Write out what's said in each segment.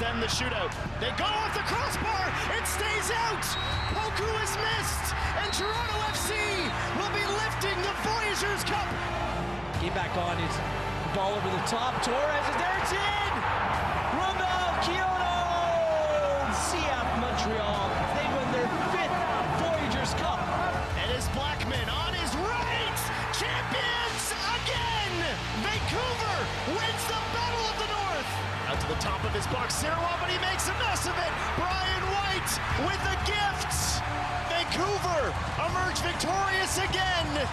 then the shootout. They go off the crossbar. It stays out. Poku is missed. And Toronto FC will be lifting the Voyageurs Cup. Get back on his ball over the top. Torres is there. It's in. Romel Kyoto. CF Montreal. They win their 5th Voyageurs Cup. And his Blackman on his right. Champions again. Vancouver wins the Battle of the North. Out to the top of his box, Sirwa, but he makes a mess of it. Brian White with the gift. Vancouver emerge victorious again.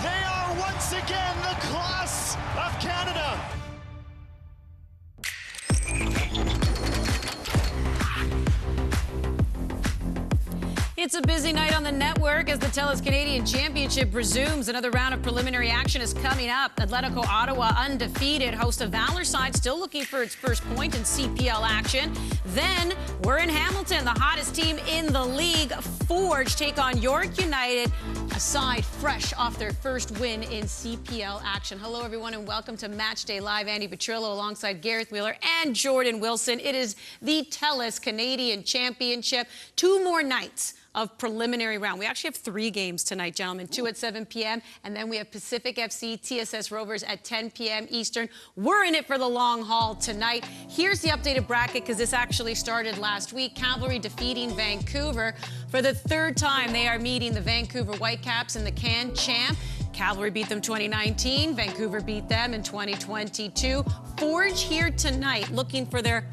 They are once again the class of Canada. It's a busy night on the network as the TELUS Canadian Championship resumes. Another round of preliminary action is coming up. Atlético Ottawa, undefeated, host a Valour side still looking for its first point in CPL action. Then we're in Hamilton, the hottest team in the league. Forge take on York United, a side fresh off their first win in CPL action. Hello, everyone, and welcome to Matchday Live. Andy Petrillo alongside Gareth Wheeler and Jordan Wilson. It is the TELUS Canadian Championship. 2 more nights of preliminary round. We actually have 3 games tonight, gentlemen. 2 at 7 p.m. and then we have Pacific FC, TSS Rovers at 10 p.m. Eastern. We're in it for the long haul tonight. Here's the updated bracket because this actually started last week. Cavalry defeating Vancouver. For the 3rd time, they are meeting the Vancouver Whitecaps in the Can Champ. Cavalry beat them 2019. Vancouver beat them in 2022. Forge here tonight looking for their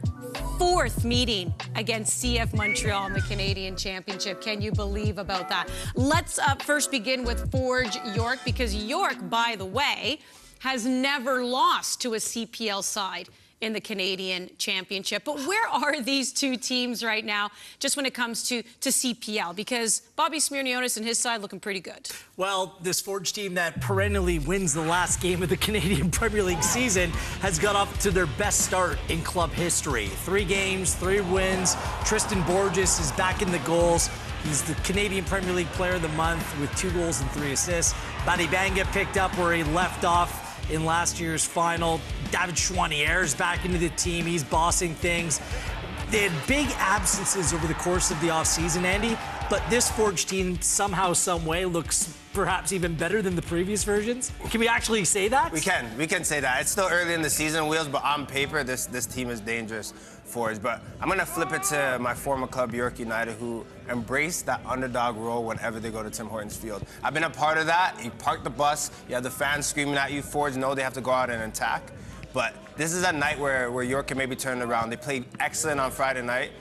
4th meeting against CF Montreal in the Canadian Championship. Can you believe about that? Let's first begin with Forge York, because York, by the way, has never lost to a CPL side in the Canadian Championship. But where are these 2 teams right now, just when it comes to CPL? Because Bobby Smirniotis and his side looking pretty good. Well, this Forge team that perennially wins the last game of the Canadian Premier League season has got off to their best start in club history. 3 games, 3 wins. Tristan Borges is back in the goals. He's the Canadian Premier League Player of the Month with 2 goals and 3 assists. Badibanga picked up where he left off in last year's final. David Chouanier is back into the team. He's bossing things. They had big absences over the course of the offseason, Andy, but this Forge team somehow, some way looks perhaps even better than the previous versions. Can we actually say that? We can say that. It's still early in the season, Wheels, but on paper, this team is dangerous. Forge, but I'm going to flip it to my former club, York United, who embrace that underdog role whenever they go to Tim Hortons Field. I've been a part of that. You park the bus, you have the fans screaming at you. Forge know they have to go out and attack. But this is a night where York can maybe turn it around. They played excellent on Friday night,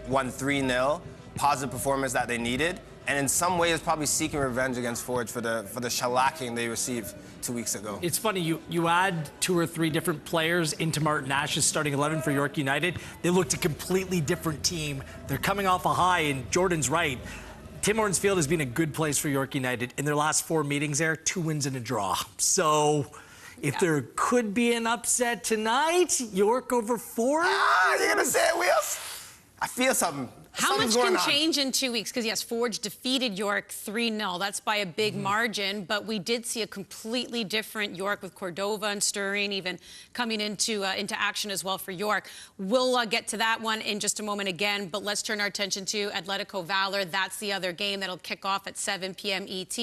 won 3-0, positive performance that they needed, and in some ways probably seeking revenge against Forge for the shellacking they received 2 weeks ago. It's funny, you add 2 or 3 different players into Martin Ash's starting 11 for York United. They looked a completely different team. They're coming off a high, and Jordan's right. Tim Hortons Field has been a good place for York United. In their last 4 meetings there, 2 wins and a draw. So if there could be an upset tonight, York over Forge. You're gonna say it, Wheels? I feel something. How much can change in 2 weeks? Because, yes, Forge defeated York 3-0. That's by a big margin. But we did see a completely different York with Cordova and Stirring even coming into action as well for York. We'll get to that one in just a moment again. But let's turn our attention to Atlético Valour. That's the other game that'll kick off at 7 p.m. ET.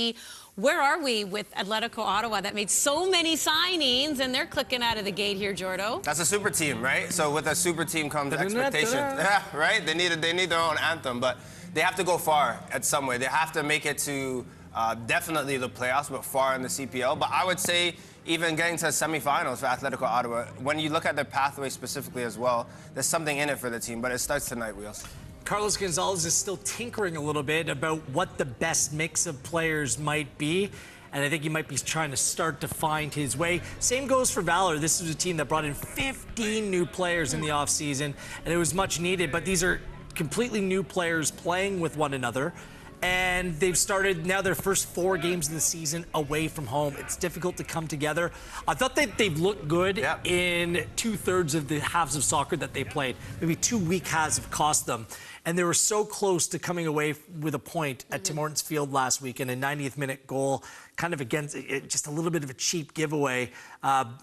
Where are we with Atlético Ottawa that made so many signings, and they're clicking out of the gate here, Jordo? That's a super team, right? So with a super team comes expectation. Yeah, right? They need their own anthem, but they have to go far at some way. They have to make it to definitely the playoffs, but far in the CPL. But I would say even getting to semifinals for Atlético Ottawa, when you look at their pathway specifically as well, there's something in it for the team, but it starts tonight, Wheels. Carlos Gonzalez is still tinkering a little bit about what the best mix of players might be, and I think he might be trying to start to find his way. Same goes for Valour. This is a team that brought in 15 new players in the offseason, and it was much needed, but these are completely new players playing with one another. And they've started now their first 4 games of the season away from home. It's difficult to come together. I thought that they've looked good in 2/3 of the halves of soccer that they played. Maybe 2 weak halves have cost them. and they were so close to coming away with a point at Tim Hortons Field last week, and a 90th minute goal, kind of against just a little bit of a cheap giveaway,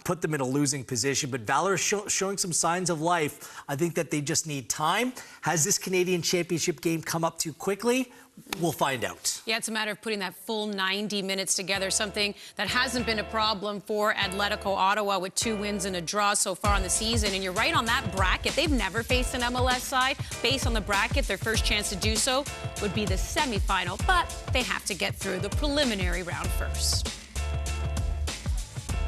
put them in a losing position. But Valour is showing some signs of life. I think that they just need time. Has this Canadian Championship game come up too quickly? We'll find out. Yeah, it's a matter of putting that full 90 minutes together, something that hasn't been a problem for Atlético Ottawa with 2 wins and a draw so far in the season. And you're right on that bracket. They've never faced an MLS side. Based on the bracket, their first chance to do so would be the semifinal, but they have to get through the preliminary round first.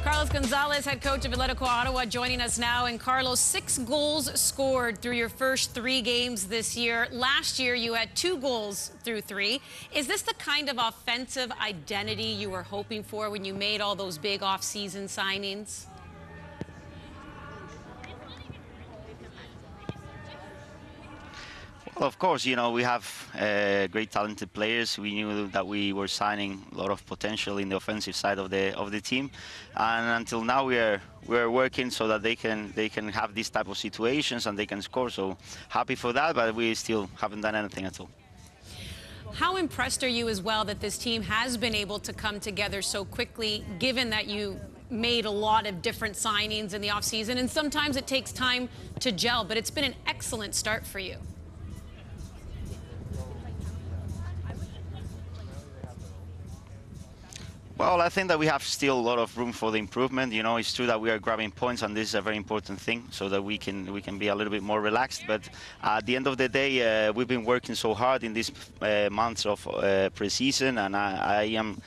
Carlos Gonzalez, head coach of Atlético Ottawa, joining us now. And Carlos, 6 goals scored through your first 3 games this year. Last year, you had 2 goals through 3. Is this the kind of offensive identity you were hoping for when you made all those big off-season signings? Well, of course, you know, we have great talented players. We knew that we were signing a lot of potential in the offensive side of the team, and until now we are working so that they can have these type of situations and they can score. So happy for that, but we still haven't done anything at all. How impressed are you as well that this team has been able to come together so quickly, given that you made a lot of different signings in the offseason, and sometimes it takes time to gel, but it's been an excellent start for you? Well, I think that we have still a lot of room for the improvement. You know, it's true that we are grabbing points, and this is a very important thing, so that we can be a little bit more relaxed. But at the end of the day, we've been working so hard in these months of pre-season, and I am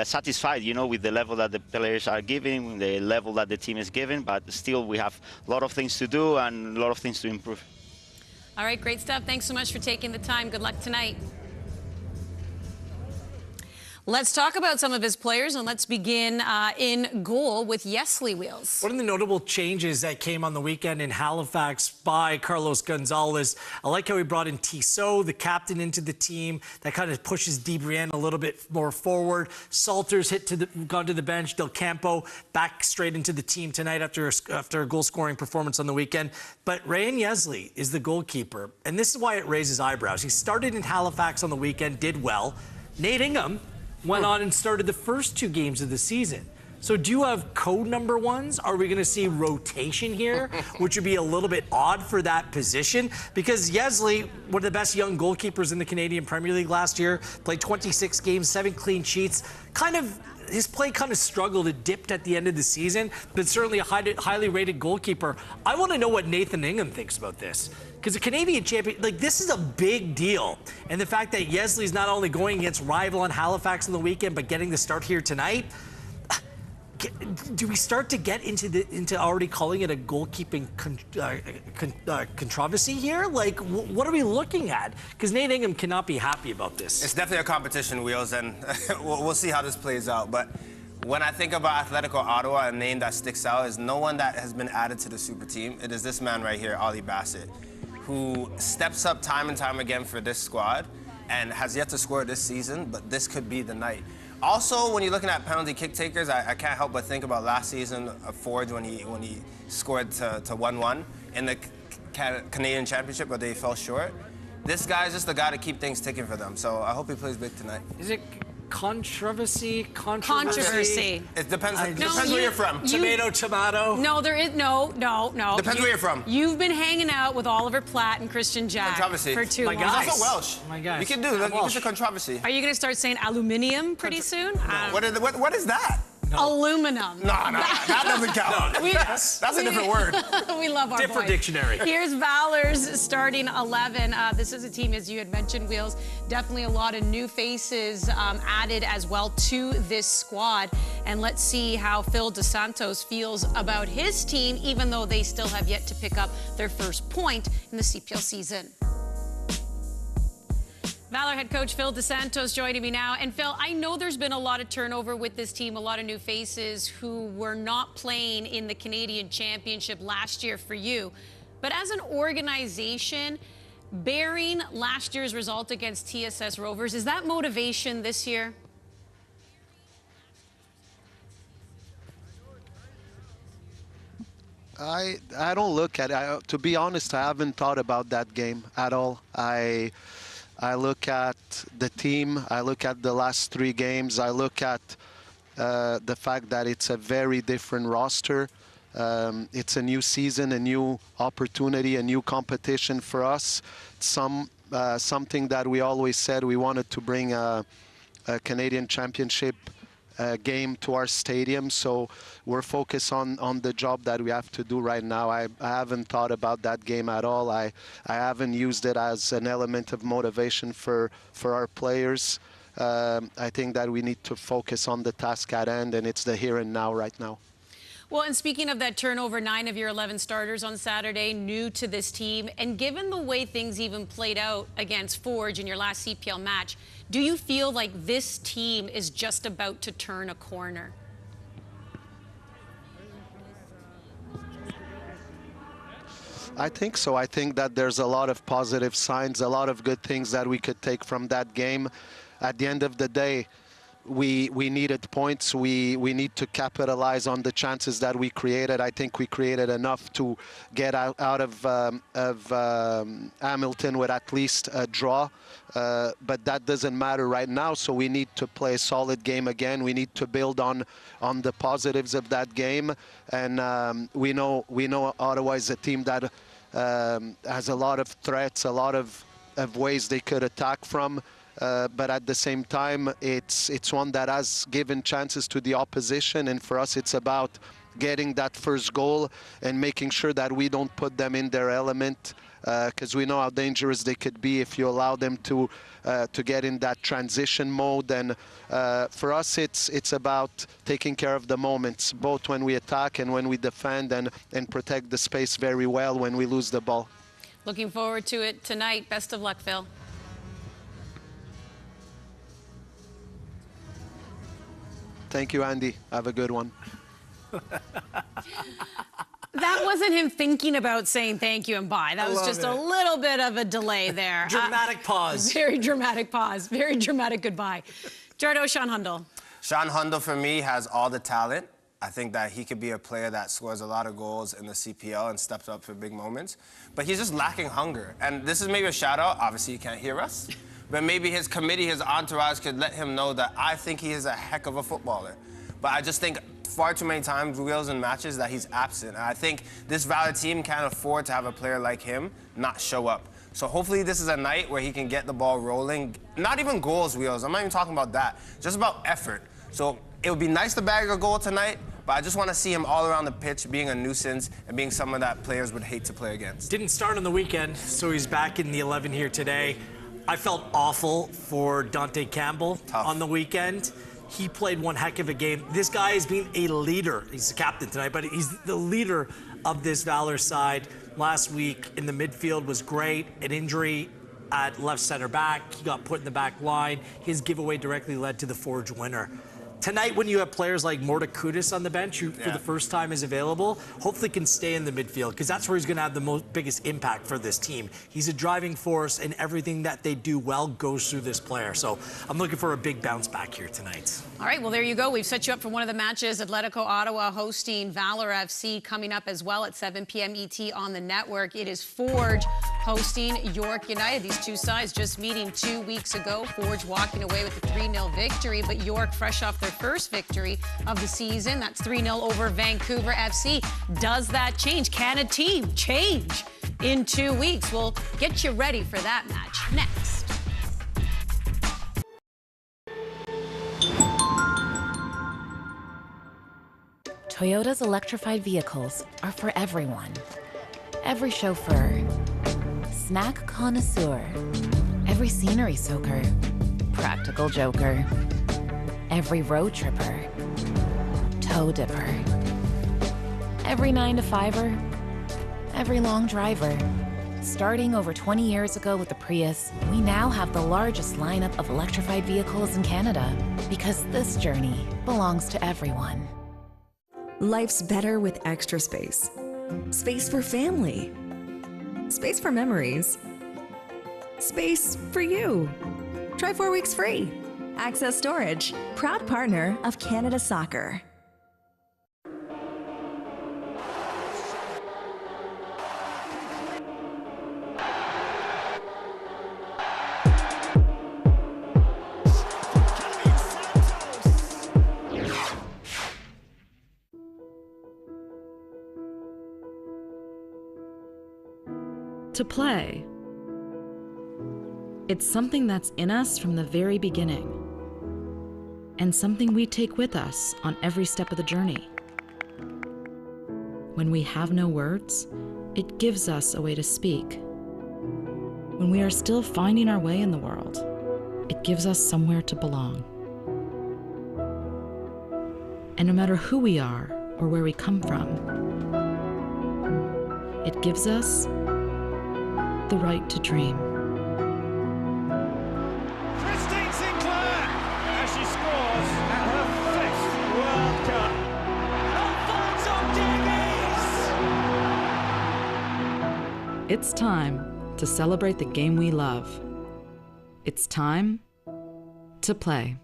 satisfied, you know, with the level that the players are giving, the level that the team is giving. But still, we have a lot of things to do and a lot of things to improve. All right, great stuff. Thanks so much for taking the time. Good luck tonight. Let's talk about some of his players, and let's begin in goal with Yesley Wheels. One of the notable changes that came on the weekend in Halifax by Carlos Gonzalez, I like how he brought in Tissot, the captain, into the team. That kind of pushes DeBrienne a little bit more forward. Salters gone to the bench. Del Campo back straight into the team tonight after a goal-scoring performance on the weekend. But Ryan Yesley is the goalkeeper, and this is why it raises eyebrows. He started in Halifax on the weekend, did well. Nate Ingham went on and started the first 2 games of the season. So do you have code number ones? Are we going to see rotation here, which would be a little bit odd for that position? Because Yesley, one of the best young goalkeepers in the Canadian Premier League last year, played 26 games, 7 clean sheets. His play kind of struggled. It dipped at the end of the season, but certainly a highly rated goalkeeper. I want to know what Nathan Ingham thinks about this. Because the Canadian champion, this is a big deal. And the fact that Yesley's not only going against rival in Halifax on the weekend, but getting the start here tonight, do we start to get into already calling it a goalkeeping controversy here? What are we looking at? Because Nate Ingham cannot be happy about this. It's definitely a competition, Wheels, and we'll see how this plays out. But when I think about Atlético Ottawa, a name that sticks out is no one that has been added to the super team. It is this man right here, Ollie Bassett, who steps up time and time again for this squad and has yet to score this season, but this could be the night. Also, when you're looking at penalty kick takers, I can't help but think about last season of Forge when he scored to 1-1 in the Canadian Championship, but they fell short. This guy is just the guy to keep things ticking for them, so I hope he plays big tonight. Is it controversy? It depends where you're from. Tomato. No, there is no. Depends where you're from. You've been hanging out with Oliver Platt and Christian Jack for too long. He's also Welsh. My guys. You can do that. It's a controversy. Are you going to start saying aluminium pretty soon? No. What is that? No. Aluminum. No, that doesn't count. That's a different word. We love our different dictionary. Here's Valour's starting 11. This is a team, as you had mentioned, Wheels. Definitely a lot of new faces added as well to this squad. And let's see how Phil DeSantos feels about his team, even though they still have yet to pick up their first point in the CPL season. Valour head coach Phil DeSantos joining me now. And Phil, I know there's been a lot of turnover with this team, a lot of new faces who were not playing in the Canadian Championship last year for you. But as an organization, bearing last year's result against TSS Rovers, is that motivation this year? I don't look at it. To be honest, I haven't thought about that game at all. I look at the team. I look at the last 3 games. I look at the fact that it's a very different roster. It's a new season, a new opportunity, a new competition for us. Something that we always said we wanted to bring a Canadian Championship game to our stadium, so we're focused on the job that we have to do right now. I haven't thought about that game at all. I haven't used it as an element of motivation for our players. I think that we need to focus on the task at hand, and it's the here and now right now. Well, and speaking of that turnover, 9 of your 11 starters on Saturday, new to this team, and given the way things even played out against Forge in your last CPL match, do you feel like this team is just about to turn a corner? I think so. I think that there's a lot of positive signs, a lot of good things that we could take from that game. At the end of the day, we needed points. We need to capitalize on the chances that we created. I think we created enough to get out of Hamilton with at least a draw. But that doesn't matter right now, so we need to play a solid game again. We need to build on the positives of that game. And we know Ottawa is a team that has a lot of threats, a lot of ways they could attack from. But at the same time, it's one that has given chances to the opposition, and for us it's about getting that first goal and making sure that we don't put them in their element, because we know how dangerous they could be if you allow them to get in that transition mode. And for us it's about taking care of the moments, both when we attack and when we defend, and protect the space very well when we lose the ball. Looking forward to it tonight. Best of luck, Phil. Thank you, Andy. Have a good one. That wasn't him thinking about saying thank you and bye. That was just a little bit of a delay there. Dramatic pause. Very dramatic pause. Very dramatic goodbye. Jardo, Sean Hundle. Sean Hundle, for me, has all the talent. I think that he could be a player that scores a lot of goals in the CPL and steps up for big moments. But he's just lacking hunger. And this is maybe a shout-out. Obviously, you can't hear us. But maybe his committee, his entourage could let him know that I think he is a heck of a footballer. But I just think far too many times, Wheels, in matches, that he's absent. And I think this Valour team can't afford to have a player like him not show up. So hopefully this is a night where he can get the ball rolling. Not even goals, Wheels. I'm not even talking about that. Just about effort. So it would be nice to bag a goal tonight, but I just want to see him all around the pitch being a nuisance and being someone that players would hate to play against. Didn't start on the weekend, so he's back in the 11 here today. I felt awful for Dante Campbell on the weekend. He played one heck of a game. This guy has been a leader. He's the captain tonight, but he's the leader of this Valour side. Last week in the midfield was great. An injury at left center back. He got put in the back line. His giveaway directly led to the Forge winner. Tonight, when you have players like Morta Kudus on the bench, who for the first time is available, hopefully can stay in the midfield, because that's where he's going to have the biggest impact for this team. He's a driving force, and everything that they do well goes through this player. So I'm looking for a big bounce back here tonight. All right, well, there you go. We've set you up for one of the matches. Atlético Ottawa hosting Valour FC coming up as well at 7 p.m. ET on the network. It is Forge hosting York United. These two sides just meeting 2 weeks ago. Forge walking away with a 3-0 victory, but York fresh off their first victory of the season. That's 3-0 over Vancouver FC. Does that change? Can a team change in 2 weeks? We'll get you ready for that match next. Toyota's electrified vehicles are for everyone. Every chauffeur, snack connoisseur, every scenery soaker, practical joker, every road tripper, toe dipper, every 9-to-5er, every long driver. Starting over 20 years ago with the Prius, we now have the largest lineup of electrified vehicles in Canada, because this journey belongs to everyone. Life's better with extra space. Space for family. Space for memories. Space for you. Try 4 weeks free. Access Storage, proud partner of Canada Soccer. To play. It's something that's in us from the very beginning, and something we take with us on every step of the journey. When we have no words, it gives us a way to speak. When we are still finding our way in the world, it gives us somewhere to belong. And no matter who we are or where we come from, it gives us the right to dream. It's time to celebrate the game we love. It's time to play.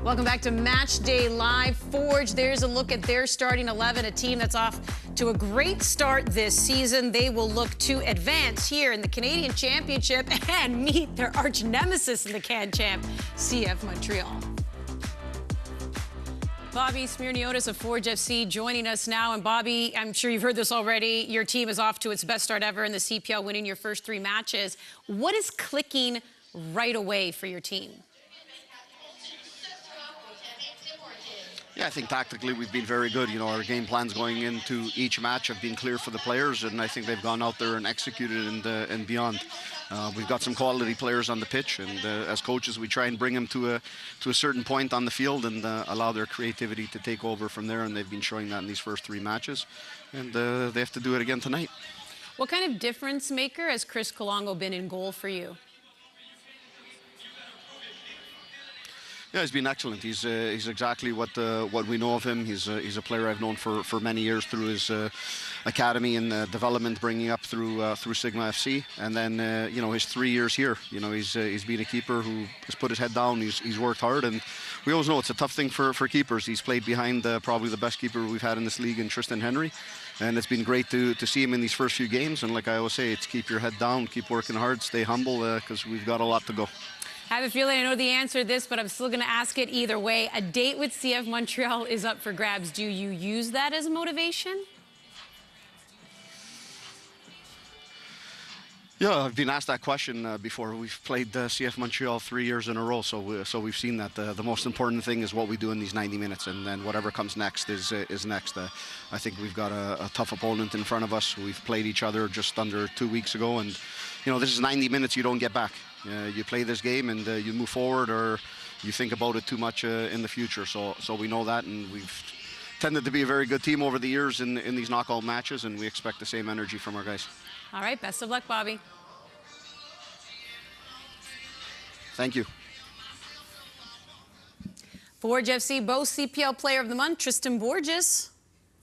Welcome back to Match Day Live. Forge, there's a look at their starting 11, a team that's off to a great start this season. They will look to advance here in the Canadian Championship and meet their arch nemesis in the Can Champ, CF Montreal. Bobby Smirniotis of Forge FC joining us now. And Bobby, I'm sure you've heard this already. Your team is off to its best start ever in the CPL, winning your first 3 matches. What is clicking right away for your team? Yeah, I think tactically we've been very good. You know, our game plans going into each match have been clear for the players, and I think they've gone out there and executed and beyond. We've got some quality players on the pitch, and as coaches, we try and bring them to a certain point on the field and allow their creativity to take over from there. And they've been showing that in these first 3 matches, and they have to do it again tonight. What kind of difference maker has Chris Kalongo been in goal for you? Yeah, he's been excellent. He's exactly what we know of him. He's a player I've known for many years through his academy and development, bringing up through Sigma FC, and then you know, his 3 years here. You know, he's been a keeper who has put his head down. He's worked hard, and we always know it's a tough thing for keepers. He's played behind probably the best keeper we've had in this league, in Tristan Henry, and it's been great to see him in these first few games. And like I always say, it's keep your head down, keep working hard, stay humble, because we've got a lot to go. I have a feeling I know the answer to this, but I'm still going to ask it either way. A date with CF Montreal is up for grabs. Do you use that as motivation? Yeah, I've been asked that question before. We've played CF Montreal 3 years in a row, so we've seen that the most important thing is what we do in these 90 minutes, and then whatever comes next is next. I think we've got a tough opponent in front of us. We've played each other just under 2 weeks ago, and you know, this is 90 minutes you don't get back. You play this game and you move forward, or you think about it too much in the future. So we know that, and we've tended to be a very good team over the years in these knockout matches, and we expect the same energy from our guys. All right, best of luck, Bobby. Thank you. Forge FC, both CPL Player of the Month, Tristan Borges.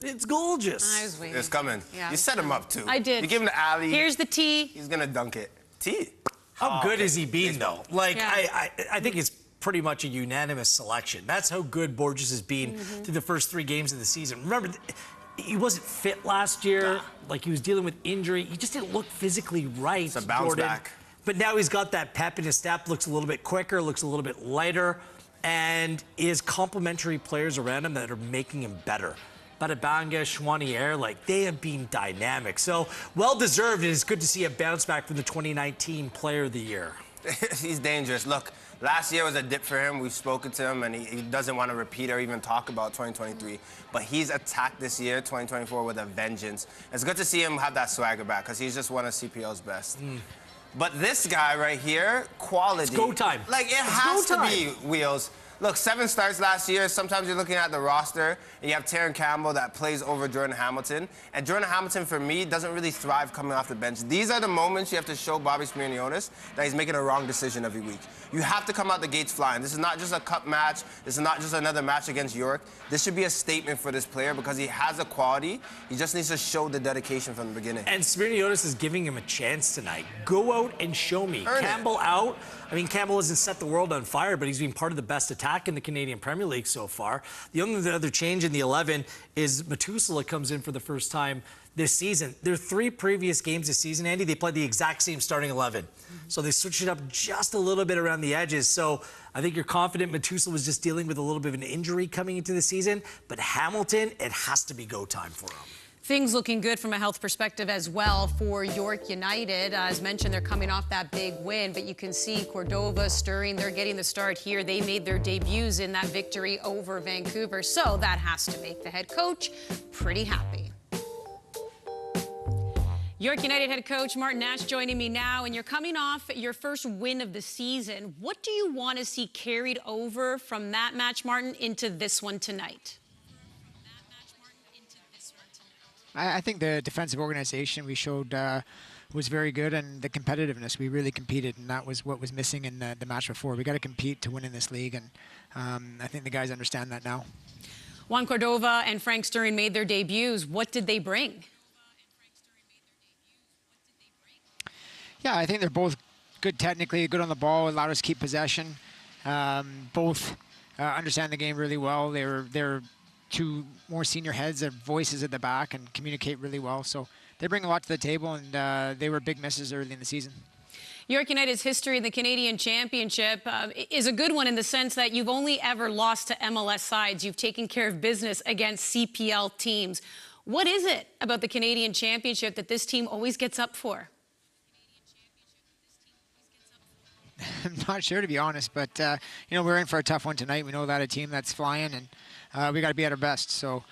It's gorgeous. I was waiting. It's coming. Yeah, you set him up, too. I did. You give him the alley. Here's the tee. He's going to dunk it. Tee. How good has he been, though? Like, yeah. I think it's pretty much a unanimous selection. That's how good Borges has been through the first 3 games of the season. Remember, he wasn't fit last year. Like, he was dealing with injury. He just didn't look physically right. It's a bounce back. But now he's got that pep in his step, looks a little bit quicker, looks a little bit lighter, and he has complementary players around him that are making him better. Badabanga, Chouanier, like, they have been dynamic. So, well-deserved, and it's good to see a bounce back from the 2019 Player of the Year. He's dangerous. Look, last year was a dip for him. We've spoken to him, and he doesn't want to repeat or even talk about 2023. But he's attacked this year, 2024, with a vengeance. It's good to see him have that swagger back, because he's just one of CPL's best. But this guy right here, quality. It's go time. Like, it has to be, Wheels. Look, 7 starts last year. Sometimes you're looking at the roster, and you have Terran Campbell that plays over Jordan Hamilton. And Jordan Hamilton, for me, doesn't really thrive coming off the bench. These are the moments you have to show Bobby Smirniotis that he's making a wrong decision every week. You have to come out the gates flying. This is not just a cup match. This is not just another match against York. This should be a statement for this player, because he has a quality. He just needs to show the dedication from the beginning. And Smirniotis is giving him a chance tonight. Go out and show me. Campbell out. I mean, Campbell hasn't set the world on fire, but he's been part of the best attack in the Canadian Premier League so far. The only other change in the 11 is Metusala comes in for the first time this season. Their 3 previous games this season, Andy, they played the exact same starting 11. So they switched it up just a little bit around the edges. So I think you're confident Matusla was just dealing with a little bit of an injury coming into the season. But Hamilton, it has to be go time for him. Things looking good from a health perspective as well for York United. As mentioned, they're coming off that big win, but you can see Cordova, Stirring, they're getting the start here. They made their debuts in that victory over Vancouver, so that has to make the head coach pretty happy. York United head coach Martin Nash joining me now, and you're coming off your first win of the season. What do you want to see carried over from that match, Martin, into this one tonight? I think the defensive organization we showed was very good, and the competitiveness. We really competed, and that was what was missing in the match before. We got to compete to win in this league, and I think the guys understand that now. Juan Cordova and Frank Stirring made their debuts. What did they bring? Yeah, I think they're both good technically, good on the ball, allowed us to keep possession. Both understand the game really well. They're 2 more senior heads, their voices at the back, and communicate really well. So they bring a lot to the table, and they were big misses early in the season. York United's history in the Canadian Championship is a good one in the sense that you've only ever lost to MLS sides. You've taken care of business against CPL teams. What is it about the Canadian Championship that this team always gets up for? I'm not sure, to be honest, but we're in for a tough one tonight. We know that a team that's flying, and we got to be at our best. So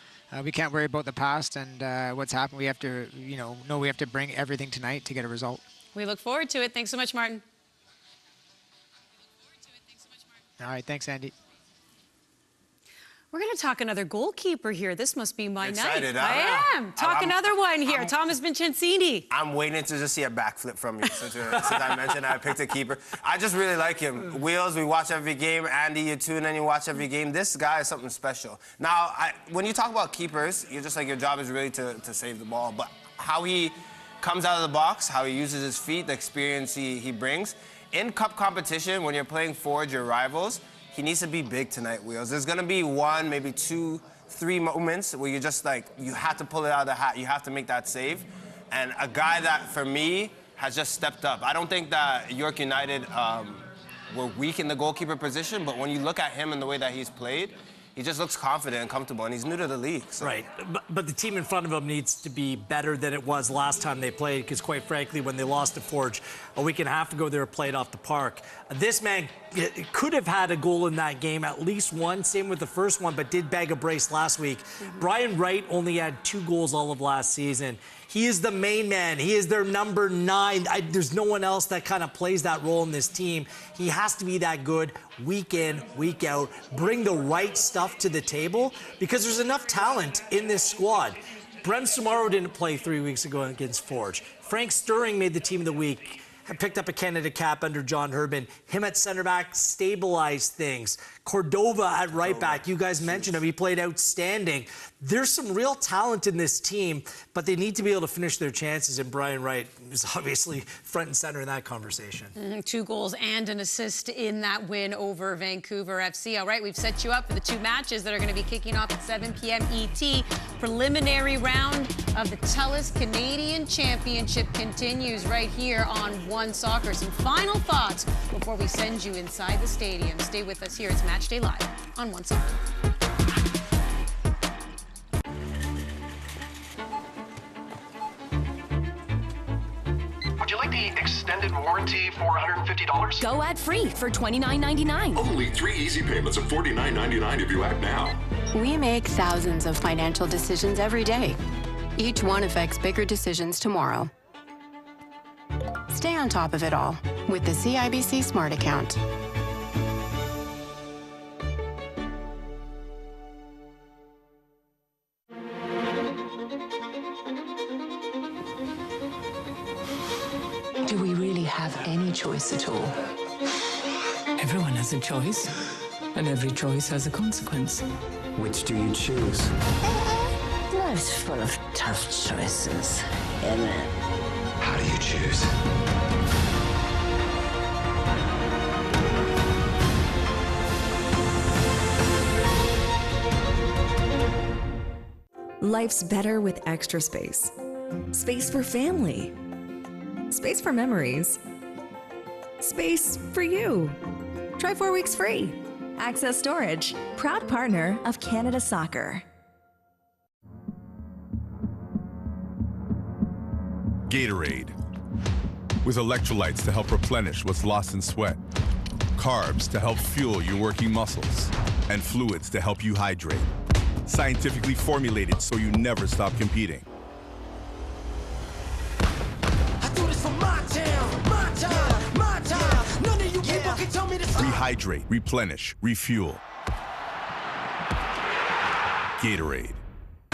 we can't worry about the past and what's happened. We have to, know we have to bring everything tonight to get a result. We look forward to it. Thanks so much, Martin. All right, thanks, Andy. We're going to talk another goalkeeper here. This must be my Excited, night. huh? I am. Talk another one here. Thomas Vincenzi. I'm waiting to just see a backflip from you since I mentioned I picked a keeper. I just really like him. Wheels, we watch every game. Andy, you tune in, you watch every game. This guy is something special. Now, when you talk about keepers, you're just like your job is really to save the ball. But how he comes out of the box, how he uses his feet, the experience he brings. In cup competition, when you're playing forward your rivals, he needs to be big tonight, Wheels. There's going to be 1, maybe 2, 3 moments where you're just like, you have to pull it out of the hat. You have to make that save. And a guy that, for me, has just stepped up. I don't think that York United were weak in the goalkeeper position, but when you look at him and the way that he's played, he just looks confident and comfortable, and he's new to the league. So. Right, but the team in front of him needs to be better than it was last time they played, because quite frankly, when they lost to Forge a week and a half ago, they were played off the park. This man could have had a goal in that game, at least one, same with the first one, but did bag a brace last week. Brian Wright only had 2 goals all of last season. He is the main man. He is their number 9. There's no one else that kind of plays that role in this team. He has to be that good week in, week out, bring the right stuff to the table, because there's enough talent in this squad. Brem Sumaro didn't play 3 weeks ago against Forge. Frank Stirring made the team of the week. Picked up a Canada cap under John Herbin. Him at center back stabilized things. Cordova at right back. You guys mentioned him. He played outstanding. There's some real talent in this team, but they need to be able to finish their chances, and Brian Wright is obviously front and center in that conversation. 2 goals and an assist in that win over Vancouver FC. All right, we've set you up for the 2 matches that are going to be kicking off at 7 p.m. ET. Preliminary round of the TELUS Canadian Championship continues right here on One Soccer. Some final thoughts before we send you inside the stadium. Stay with us here. It's Matchday Live on One Soccer. Would you like the extended warranty for $150? Go ad-free for $29.99. Only 3 easy payments of $49.99 if you act now. We make thousands of financial decisions every day. Each one affects bigger decisions tomorrow. Stay on top of it all with the CIBC Smart Account. Do we really have any choice at all? Everyone has a choice, and every choice has a consequence. Which do you choose? Life's full of tough choices, isn't it? How do you choose? Life's better with extra space. Space for family. Space for memories. Space for you. Try 4 weeks free. Access Storage, proud partner of Canada Soccer. Gatorade. With electrolytes to help replenish what's lost in sweat. Carbs to help fuel your working muscles. And fluids to help you hydrate. Scientifically formulated so you never stop competing. I do this for my town, my time, my time. None of you people can tell me to stop. Rehydrate, replenish, refuel. Gatorade.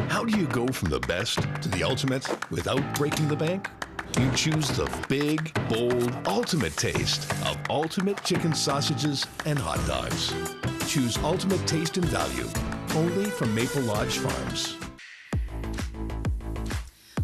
How do you go from the best to the ultimate without breaking the bank? You choose the big, bold, ultimate taste of Ultimate Chicken Sausages and Hot Dogs. Choose Ultimate Taste and Value, only from Maple Lodge Farms.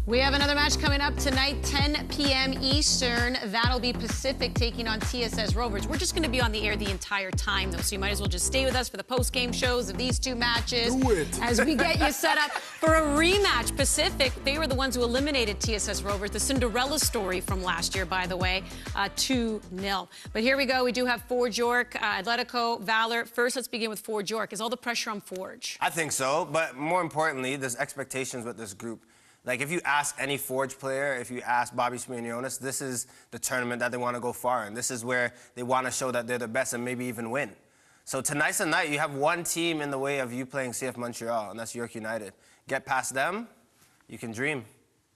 We have another match coming up tonight, 10 p.m. Eastern. That'll be Pacific taking on TSS Rovers. We're just going to be on the air the entire time, though, so you might as well just stay with us for the post-game shows of these two matches. Do it. As we get you set up for a rematch. Pacific, they were the ones who eliminated TSS Rovers, the Cinderella story from last year, by the way, 2-0. But here we go. We do have Forge York, Atlético, Valour. First, let's begin with Forge York. Is all the pressure on Forge? I think so, but more importantly, there's expectations with this group. Like, if you ask any Forge player, if you ask Bobby Smirnionis, this is the tournament that they want to go far in. This is where they want to show that they're the best and maybe even win. So tonight's the night. You have one team in the way of you playing CF Montreal, and that's York United. Get past them, you can dream.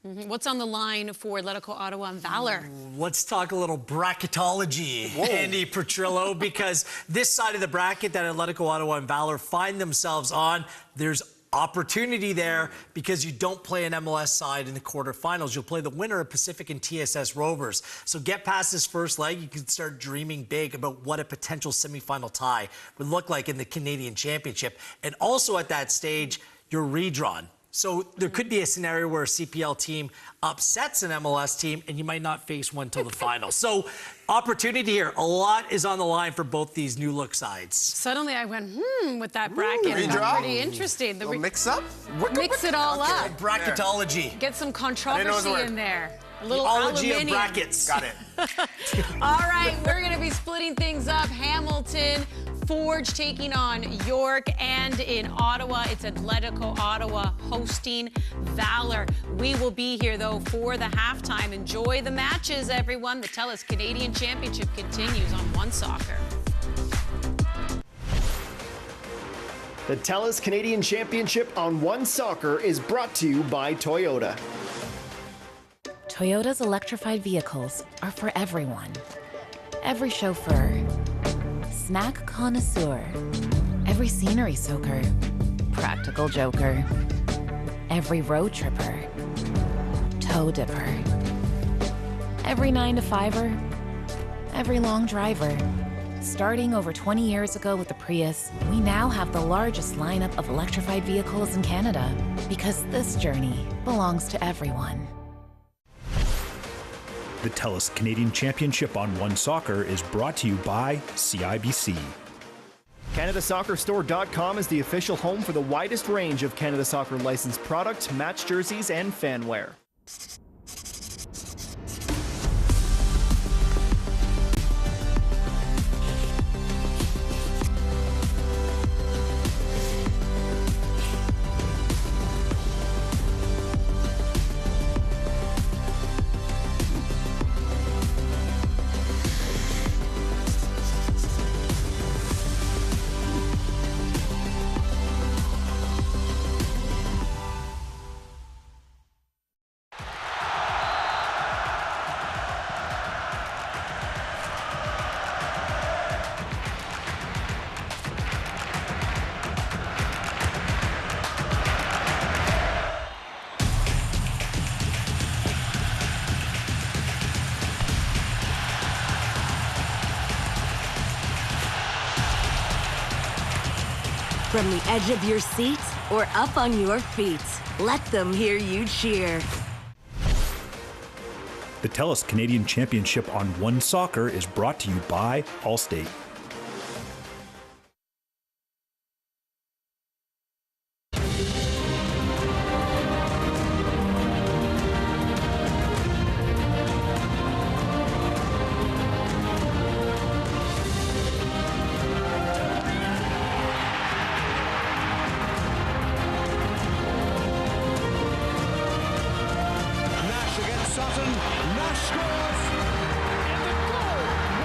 Mm-hmm. What's on the line for Atlético, Ottawa, and Valour? Let's talk a little bracketology, Andy Petrillo, because this side of the bracket that Atlético, Ottawa, and Valour find themselves on, there's opportunity there because you don't play an MLS side in the quarterfinals. You'll play the winner of Pacific and TSS Rovers. So get past this first leg, you can start dreaming big about what a potential semifinal tie would look like in the Canadian Championship. And also at that stage, you're redrawn. So there could be a scenario where a CPL team upsets an MLS team and you might not face one till the final. So opportunity here. A lot is on the line for both these new look sides. Suddenly I went, with that bracket. That's pretty interesting. The mix up? Mix it all up. Bracketology. Get some controversy in there. A little ology of aluminium. brackets. Got it. All right, we're going to be splitting things up. Hamilton, Forge taking on York, and in Ottawa, it's Atlético Ottawa hosting Valour. We will be here, though, for the halftime. Enjoy the matches, everyone. The TELUS Canadian Championship continues on One Soccer. The TELUS Canadian Championship on One Soccer is brought to you by Toyota. Toyota's electrified vehicles are for everyone. Every chauffeur, snack connoisseur, every scenery soaker, practical joker, every road tripper, toe dipper, every 9-to-5er, every long driver. Starting over 20 years ago with the Prius, we now have the largest lineup of electrified vehicles in Canada because this journey belongs to everyone. The TELUS Canadian Championship on One Soccer is brought to you by CIBC. CanadaSoccerStore.com is the official home for the widest range of Canada Soccer licensed products, match jerseys, and fanwear. From the edge of your seat or up on your feet, let them hear you cheer. The TELUS Canadian Championship on One Soccer is brought to you by Allstate. Nash scored.